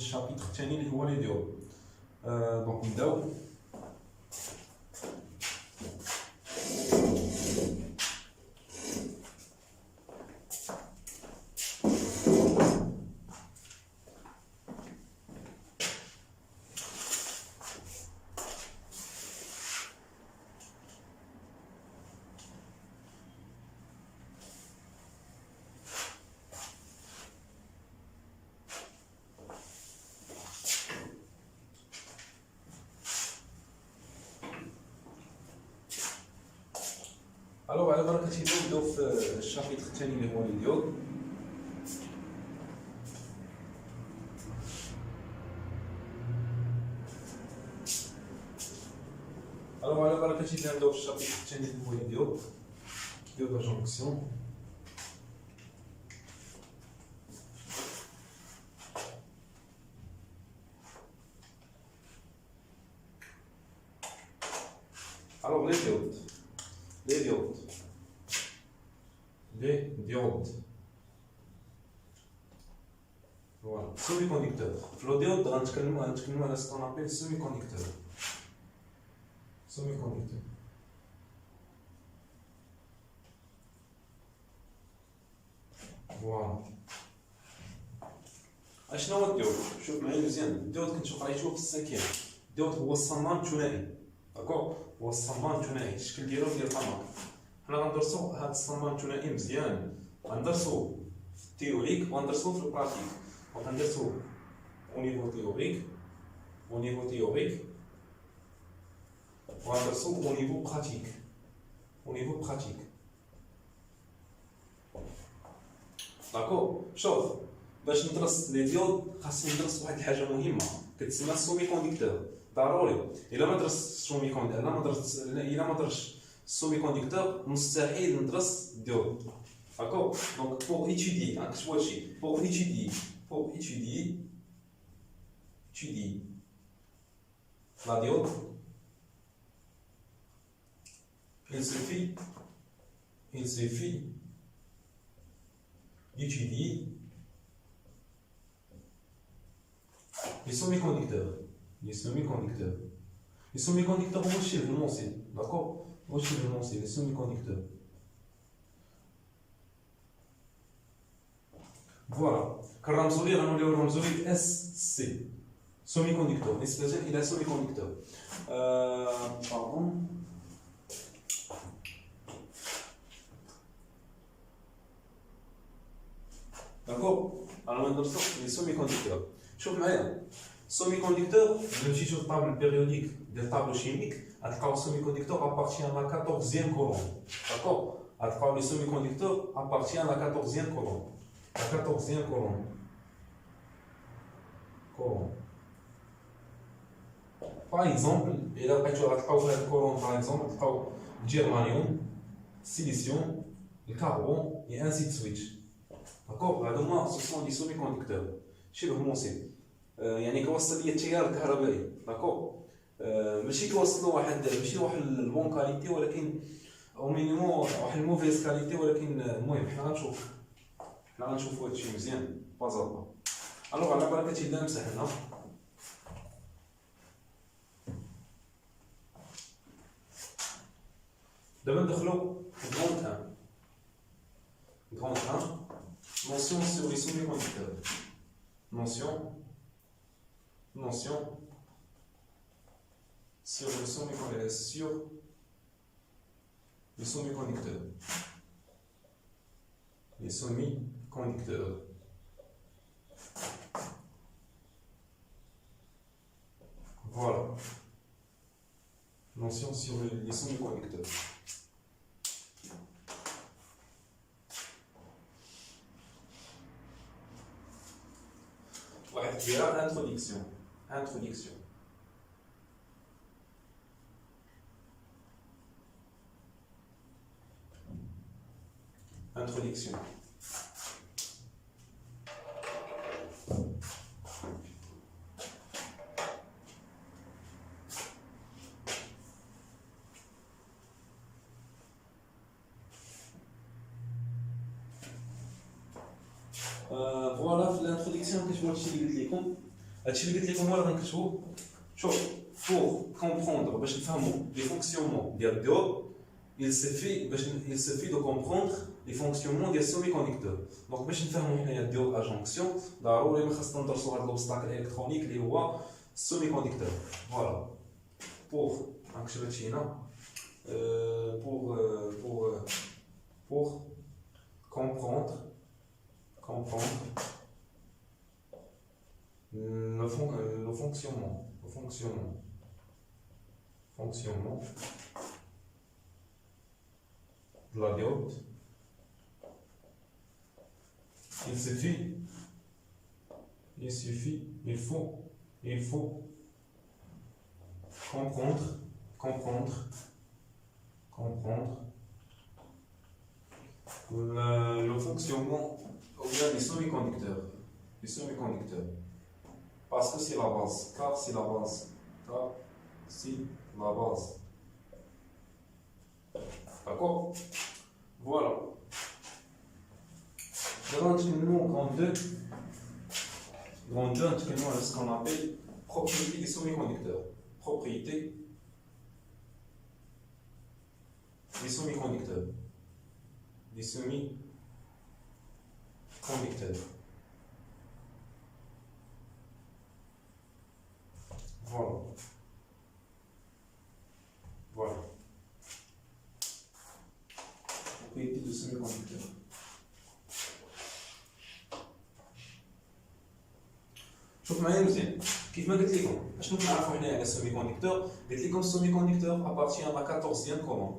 الشابيتر الثاني اللي هو لي ديود. دونك نبداو. الوغ على بركة الله نبداو في الشابيتر الثاني اللي هو لي ديود. الوغ على بركة الله نبداو في الشابيتر الثاني اللي هو لي ديود لا جونكسيون. الوغ les diodes. Voilà, semi-conducteur. Le diode, on a ce qu'on appelle semi-conducteur. Semi-conducteur. Voilà. شنو هو الديود؟ شوف معايا مزيان. الديود كنشوف راه يشوف في السكين. الديود هو الصمام الثنائي. داكور؟ هو الصمام الثنائي، الشكل ديالو ديال القمر. حنا غندرسو هاد الصمام الثنائي مزيان، غندرسو في التيوريك وغندرسو في البراتيك. غندرسو او نيفو تيوريك وغندرسو او نيفو براتيك. داكور؟ شوف باش ندرس لي ديود خاصني ندرس واحد الحاجه مهمه كتسمى السومي كونديكتور. ضروري الا ما درست السومي كونديكتور الا ما درتش السومي كونديكتور مستحيل ندرس الديود. داكور؟ دونك pour étudier نكتبو هادشي pour étudier la diode il suffit d'étudier les semi-conducteurs. Les semi-conducteurs هو الشيء الموصل. داكور؟ هو الشيء الموصل les semi-conducteurs. فوالا كنرمزو ليه غنوليو نرمزو ليه اس سي semi-conducteur. نسبة إلى semi-conducteur. باردون. داكور؟ أنا غندرسو لي semi-conducteurs. شوف معايا semi-conducteur نمشي نشوف الطابل البيريوديك ديال الطابلو شيميك غتلقاو semi-conducteur appartient à la 14e colonne. داكور؟ غتلقاو لي semi-conducteur appartient à la 14e colonne. La 14e colonne. Par exemple, il a la colonne par exemple, le germanium, le silicium, le carbone et ainsi de suite. D'accord? Ce sont des semi-conducteurs. شبه موصل. يعني كوصل لي التيار الكهربائي. داكور؟ ماشي كوصلوا واحد البون كاليتي ولكن او مينيموم واحد الموفيز كاليتي ولكن المهم حنا غنشوفوا هادشي مزيان بازابا. الوغ على بركة الله نمسح هنا. دابا ندخلو غروند 1 notion sur les semi-conducteurs. Notion sur les semi-conducteurs. Les semi-conducteurs. Voilà. Notion sur les semi-conducteurs. Voilà, introduction. Voilà, في الانتروديكسيون كتبوا هادشي اللي قلت لكم. هادشي اللي قلت لكم هو اللي غنكتبو. شوف pour comprendre باش نفهموا les fonctionnements ديال الضوء il suffit de comprendre les fonctionnements ديال semi-conducteurs. دونك باش نفهموا حنايا الضوء ا جونكسيون ضروري ما خاصنا ندرسوا هذا l'obstacle électronique اللي هو semi-conducteur. Voilà pour نكتب هادشي هنا pour comprendre le fonctionnement de la diode, il faut comprendre le fonctionnement des semi-conducteurs. Parce que c'est la base, car c'est la base. D'accord? Voilà. Maintenant, nous, grande 2, ce qu'on appelle propriété des semi-conducteurs. Propriété des semi-conducteurs. Voilà. Propriété de semi-conducteur. شوف معايا مزيان كيف ما قلت لكم اشنو كنعرفوا حنا على السيمي كوندكتور. قلت لكم السيمي كوندكتور ابارتيان لا 14e colonne.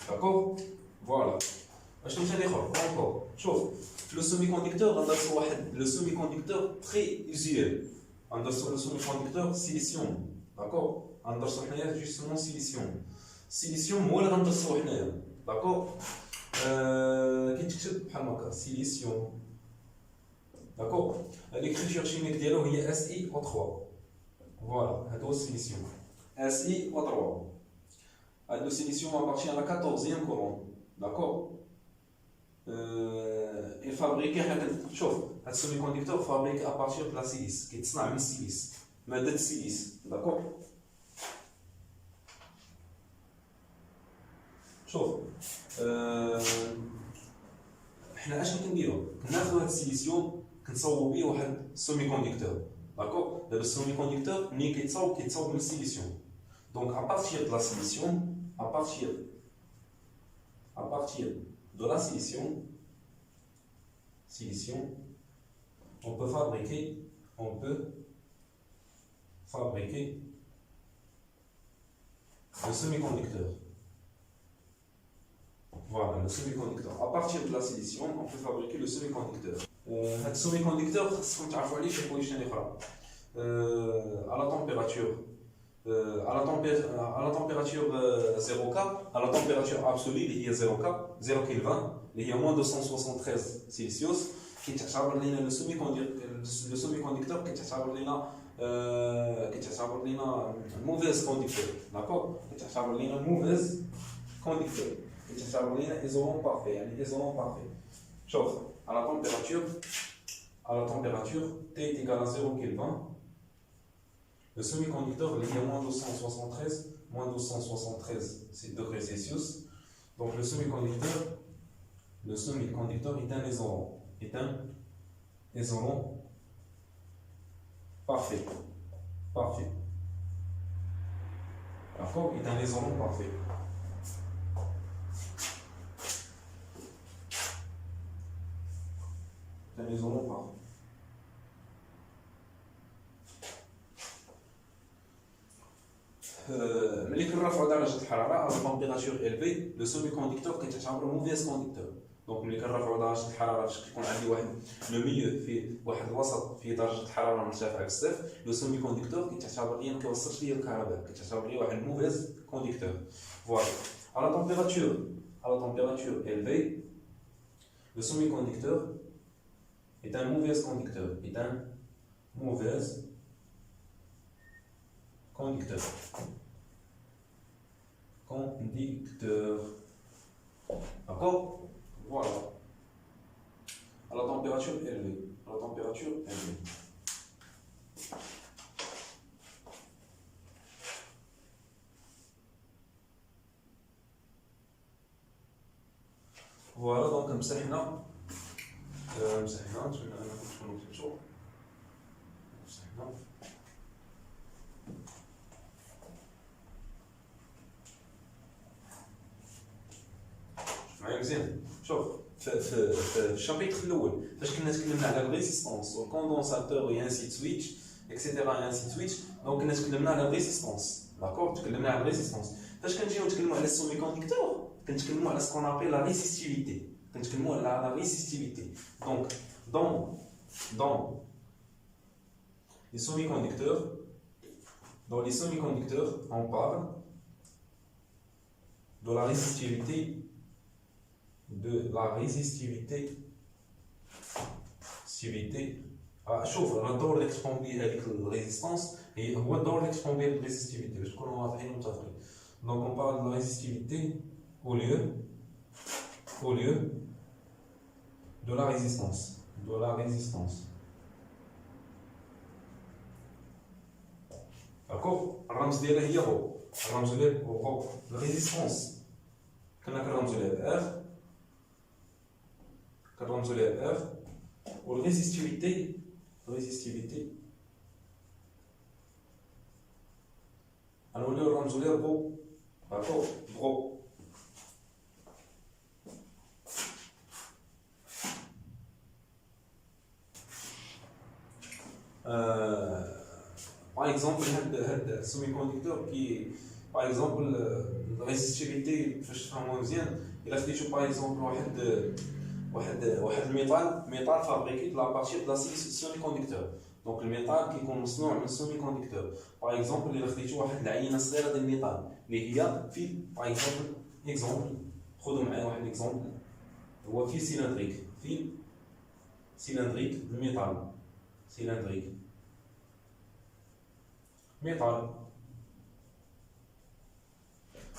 D'accord? Voilà. اشنو ثاني اخر encore. شوف le semi-conducteur ندرسوا واحد le semi-conducteur très usuel. ندرسوا le semi-conducteur silicium. D'accord? ندرسوا حنايا justement silicium هو اللي غندرسوا حنايا. D'accord? كي تكتب بحال هكا silicium. D'accord? l'écriture chimique ديالو هي SiO3. Voilà, هذا هو silicium. SiO3. Le silicium appartient à la 14e colonne. D'accord? Il fabrique شوف هاد السيميكوندكتور فابريك ابارتير دو لا سيليس كيتصنع من السيليس ماده السيليس. داكور؟ شوف حنا اشنو كنديرو كناخذ هاد السيليسيوم كنصاوبو بيه واحد السيميكوندكتور. داكور؟ دابا السيميكوندكتور ملي كيتصاوب من السيليسيوم. دونك ابارتير دو لا سيليسيوم à partir de la silicium, on peut fabriquer le semi-conducteur. Voilà, le semi-conducteur. À partir de la silicium, on peut fabriquer le semi-conducteur. Le semi-conducteur, c'est à la température. À la température 0K, à la température absolue, il y a 0K, 0 Kelvin, il y a moins de 173 Celsius, qui est le semi-conducteur qui est un mauvais conducteur. D'accord? Qui est un mauvais conducteur. Qui est un isolant parfait. Sauf à la température T est égal à 0 Kelvin. Le semi-conducteur, il y a moins de 273 degrés Celsius. Donc le semi-conducteur est un isolant parfait. D'accord? Il est un isolant parfait. C'est un isolant parfait. ملي كنرفعوا درجه الحراره على température élevée le semi-conducteur كيتعتبر mauvais conducteur. دونك ملي كنرفعوا درجه الحراره باش كيكون عندي واحد لو ميليو فيه واحد الوسط فيه درجه الحراره مرتفعه بزاف لو semi-conducteur كيتعتبر ليا ما كيوصلش ليا الكهرباء كيتعتبر ليا واحد mauvais conducteur. Voilà. À la température élevée le semi-conducteur est un mauvais conducteur. D'accord? Voilà. À la مسحنا مسحنا شكون نكتبو مسحنا معايا مزيان. شوف في الشابيتر الاول فاش كنا تكلمنا على الريزيستانس والكوندونساتور و انسي سويتش اكسيتيرا انسي سويتش، دونك كنا تكلمنا على الريزيستانس داكور. تكلمنا على الريزيستانس فاش كنجيو نتكلموا على السيمي كوندكتور كنتكلموا على سكون ابل لا ريزيستيفيتي، كنتكلموا على لا ريزيستيفيتي. دونك dans les semi-conducteurs, on parle de la résistivité شوف الدور اللي كتقوم به هذيك الريزيستانس هو الدور اللي كتقوم به الريزيستيفيتي باش نكونوا واضحين ومتفقين. Donc on parle de la résistivité au lieu de la résistance. D'accord. الرمز ديالها هي هو الرمز ديالها هو الريزيستانس كنا كنرمزوا لها ب R والريزيستيفيتي غنوليو نرمزوا لها بو. داكور برو. Par exemple, هاد السيمي كوندكتور كي باغ اكزومبل الريزيستيفيتي فاش تفهموها مزيان الا خديتو باغ اكزومبل واحد الميطال فابريكي لا بارتير دو لا سيمي كوندكتور. دونك الميطال كيكون مصنوع من السيمي كوندكتور. باغ اكزومبل الا خديتو واحد العينه صغيره ديال الميطال اللي هي في باغ اكزومبل خذوا معايا واحد اكزومبل هو في سيلندريك الميطال ميطال.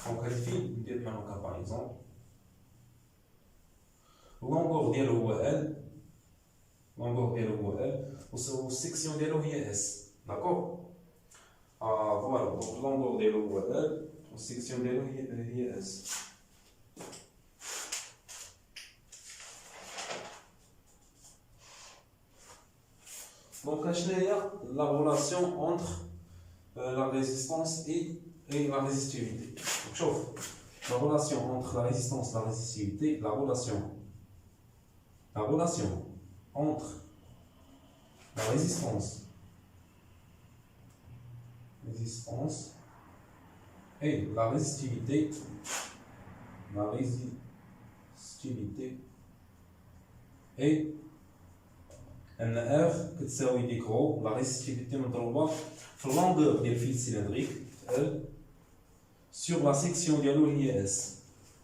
دونك هاد الفيل ندير بحال هكا باغ اكزومبل اللونغور ديالو هو ال والسيكسيون ديالو هي اس. داكور. فوالا دونك اللونغور ديالو هو ال والسيكسيون ديالو هي اس. دونك شنو هي لا ريلاسيون اونتر la résistance et la résistivité. Donc, chauffe. La relation entre la résistance et la résistivité, la relation entre la résistance et la résistivité est ان R كتساوي ديك رو لا ريزيستيفيتي مضروبه في اللونغور ديال الفيل سيلندريك L sur la section ديالو هي S.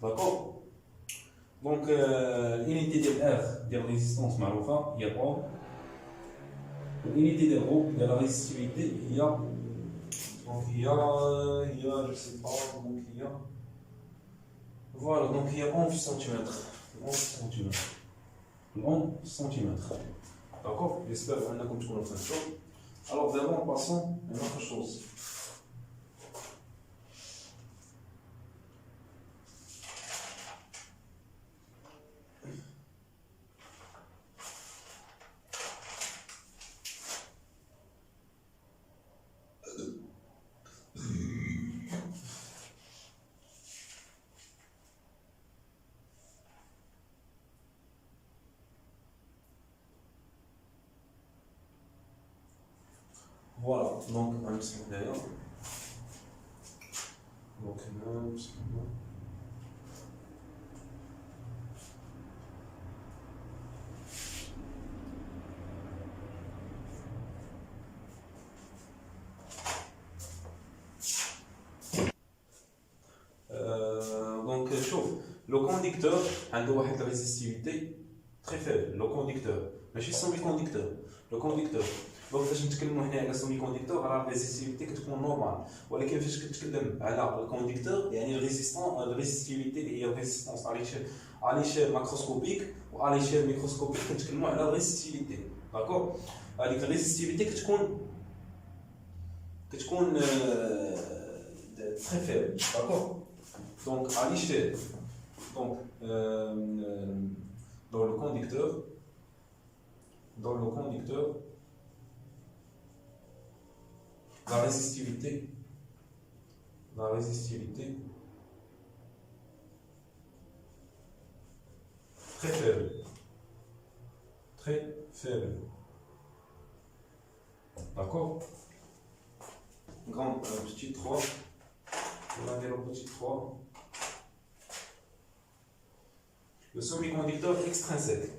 داكور. دونك الانيتي ديال R ديال ريزيستانس معروفه هي رو والانيتي ديال رو ديال لا ريزيستيفيتي هي دونك هي جو سي با دونك هي فوالا دونك هي 11 سنتيمتر. D'accord. J'espère que vous avez compris. Alors, d'abord, passons à une autre chose. Voilà, donc un petit peu d'ailleurs. Donc un petit peu. Donc chauffe. Le conducteur a une résistivité très faible. Le conducteur, mais je suis semi-conducteur. Le conducteur. دونك فاش نتكلموا هنا على سيمي كوندكتور راه الريزيستيفيتي كتكون نورمال، ولكن فاش كتكلم على الكوندكتور يعني الريزيستيفيتي اللي هي الريزيستانس على ليشيل ماكروسكوبيك وعلى ليشيل ميكروسكوبيك كنتكلموا على الريزيستيفيتي. داكور. هذيك الريزيستيفيتي كتكون تري فيبل. داكور. دونك على ليشيل دونك dans le conducteur, la résistivité très faible. Très faible. D'accord? Petit 3. On va dire le petit 3. Le semi-conducteur extrinsèque.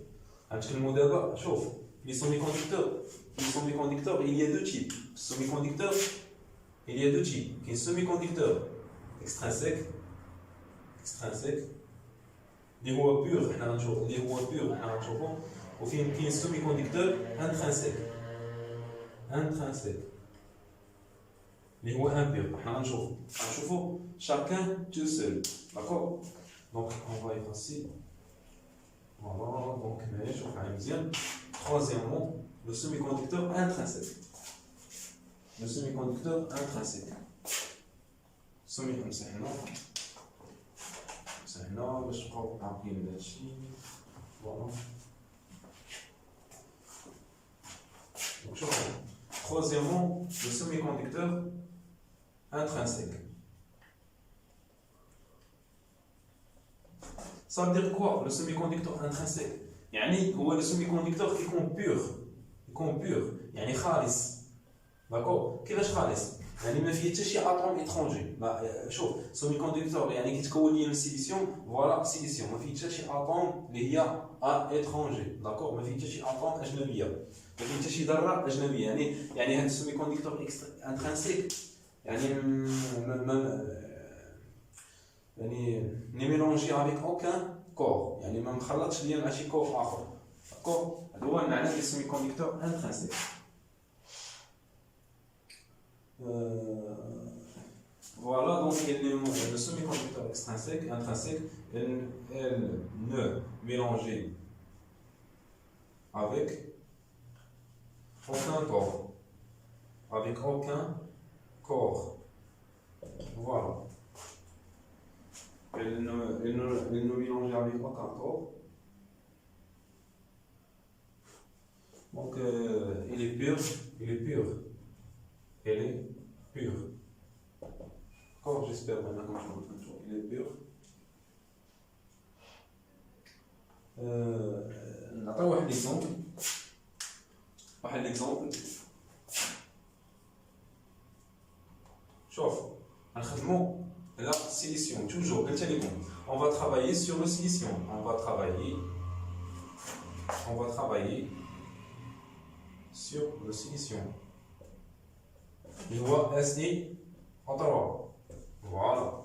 Les semi-conducteurs, il y a deux types. Semi-conducteur, il y a deux types. Il y a un semi-conducteur extrinsèque. اللي هو بيور حنا غنشوفو وفيه كاين سومي كونديكتور انترانسيك اللي هو امبيور حنا غنشوفو chacun tout seul. D'accord? Donc on va effacer. Voilà, donc نشوف معايا مزيان. Troisièmement, le semi-conducteur intrinsèque. هنا باش نبقاو عارفين هادشي. فوالا. Donc troisièmement, le semi-conducteur intrinsèque. Ça veut dire quoi le semi-conducteur intrinsèque? يعني هو le semi-conducteur qui يكون pur يعني خالص. داكور كيفاش خالص؟ يعني ما فيه حتى شي اتوم اترونجي. شوف سومي كوندكتور يعني كيتكون لي من السيليسيوم. فوالا سيليسيوم ما فيه حتى شي اتوم اللي هي اترونجي. داكور ما فيه حتى شي اتوم اجنبيه، ما فيه حتى شي ذره اجنبيه. يعني هاد السومي كوندكتور انترانسيك يعني ني ميلونجي افيك اوكان كور، يعني ما مخلطش ليا مع شي كور اخر. داكور هذا هو المعنى ديال السومي كوندكتور انترانسيك. Voilà, donc le semi-conducteur intrinsèque, elle ne mélangée avec aucun corps. Voilà. Elle ne mélangée avec aucun corps. Donc, il est pur. Elle est pure. D'accord, j'espère maintenant que il est pur. نعطيو واحد ليكزومبل. شوف غنخدمو على السيليسيوم توجور قلت لكم on va travailler sur le silicium. On va travailler sur le silicium. Il voit SI en droit. Voilà.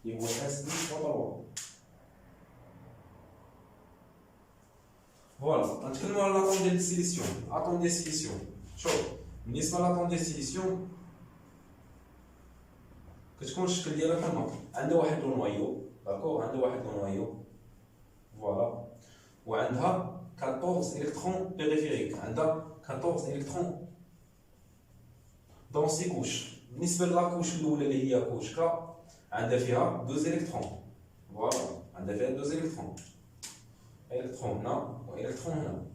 Il voit SI en droit. Voilà. نتكلموا على l'atome ديال السيليسيوم. Atome ديال السيليسيوم. شوف بالنسبة للاتوم ديال السيليسيوم كتكون الشكل ديالها كما عندها واحد لو نوايو. داكور عندها واحد لو نوايو. فوالا. وعندها 14 الكترون بيريفيريك. عندها 14 الكترون dans ces couches. بالنسبة للاكوش الأولى اللي هي كوش كا عندها فيها 2 إلكترون. فوالا عندها فيها 2 إلكترون. إلكترون هنا وإلكترون هنا.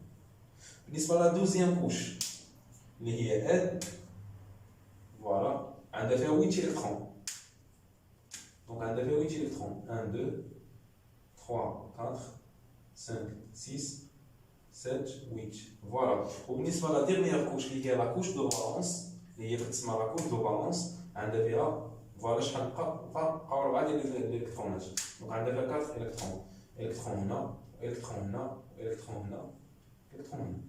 بالنسبة لا دوزيام كوش اللي هي ال فوالا عندها فيها 8 إلكترون. دونك عندها فيها 8 إلكترون. 1 2 3 4 5 6 7 8. فوالا. وبالنسبة لا ديرنيير كوش اللي هي لا كوش دو فالونس اللي هي كتسمى لا كوش دو بالونس عندها فيها فوالا شحال بقاو 4 ديال الالكترونات. دونك عندها فيها 4 الكترون. الكترون هنا الكترون هنا الكترون هنا الكترون هنا.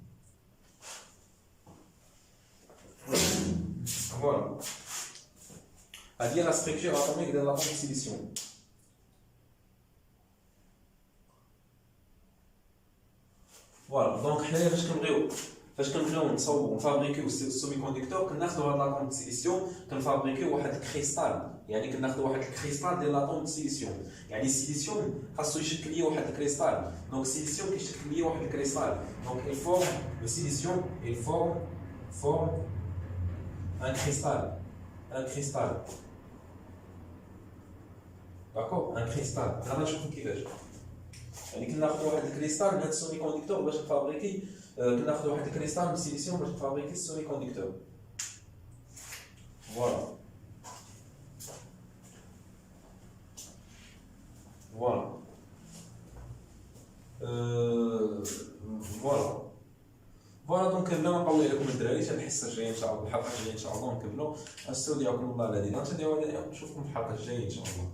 فوالا هذه هي لا ستركتور اتوميك ديال لاتوم سيليسيوم. فوالا دونك حنايا فاش كنبغيو نصاوبو نفابريكيو السيمي كوندكتور كناخدو هاد لاطوم د السيليسيوم كنفابريكيو واحد الكريستال. يعني كناخدو واحد الكريستال ديال لاطوم د السيليسيوم. يعني السيليسيوم خاصو يشكل ليا واحد الكريستال. دونك السيليسيوم كيشكل ليا واحد الكريستال. دونك il forme le silicium il forme un cristal. D'accord, un cristal. غادي نشوفو كيفاش. يعني كنا ناخذ واحد الكريستال من هاد السوني كونديكتور باش نفابريكي كنا ناخذ واحد الكريستال من السيليسيوم باش نفابريكي السوني كونديكتور. فوالا فوالا فوالا فوالا. دونك لا ما نطول عليكم الدراري، حتى الحصه الجايه ان شاء الله، الحلقه الجايه ان شاء الله نكملوا. استودعكم الله الذي لا تضيع ودائعه، نشوفكم في الحلقه الجايه ان شاء الله.